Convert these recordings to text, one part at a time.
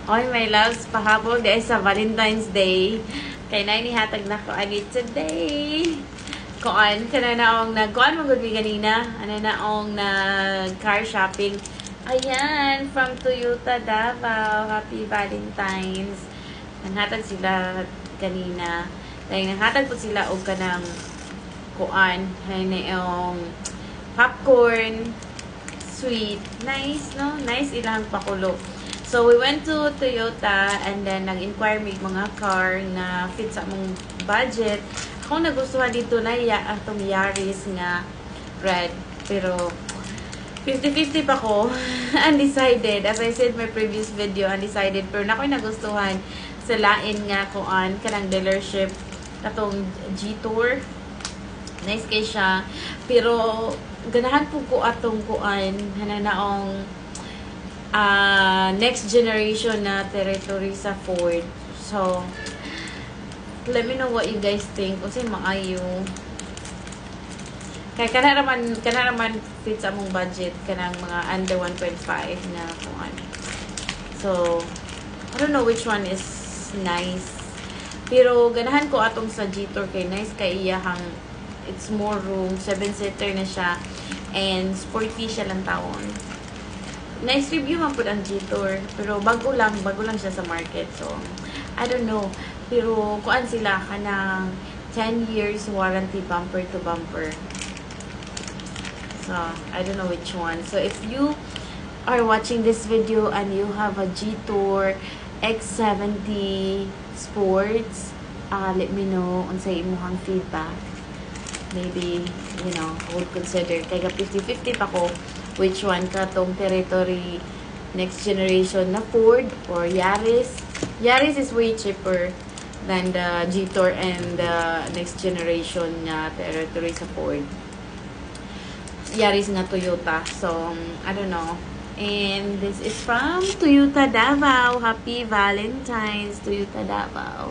Oy, my loves, pahabol dahil sa Valentine's Day. Kay na inihatag na ko agad today. Kuan, kana naong nagkuan mo gabi ganina. Ano naong nag-car shopping. Ayan, from Toyota Davao. Happy Valentine's. Nanghatag sila kanina. Dahil nanghatag po sila og kanang kuan. Hay na yung popcorn. Sweet. Nice, no? Nice ilang pakulo. So, we went to Toyota and then nag-inquire may mga car na fit sa mong budget. Ako nagustuhan dito na itong Yaris nga red. Pero, 50-50 pa ko. Undecided. As I said my previous video, undecided. Pero nako'y nagustuhan sa lain nga kuan kanang dealership katong G-Tour. Nice kay siya. Pero, ganahan po ko atong kuan hananaong next generation na territory sa Ford. So, let me know what you guys think. Kasi maayo. Kaya kana naman fit sa mong budget. Kanang mga under 1.5 na kung ano. So, I don't know which one is nice. Pero, ganahan ko atong sa G-Tour kay nice kay iyahang it's more room. 7-seater na siya. And sporty siya lang tawon. Nice review man po ang G-Tour. Pero bago lang siya sa market. So, I don't know. Pero kuan sila kanang 10 years warranty bumper to bumper. So, I don't know which one. So, if you are watching this video and you have a G-Tour X70 Sports, let me know unsay imong feedback. Maybe, you know, I would consider. Kaya 50-50 pa ko which one katong territory next generation na Ford or Yaris. Yaris is way cheaper than the G-Tour and the next generation na territory sa Ford. Yaris nga Toyota. So, I don't know. And this is from Toyota Davao. Happy Valentine's, Toyota Davao.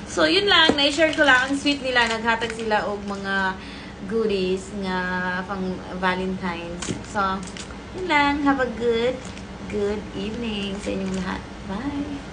So, yun lang. Na-share ko lang. Ang sweet nila. Naghatag sila og mga goodies nga pang Valentine's. So, yun lang. Have a good evening sa inyong lahat. Bye!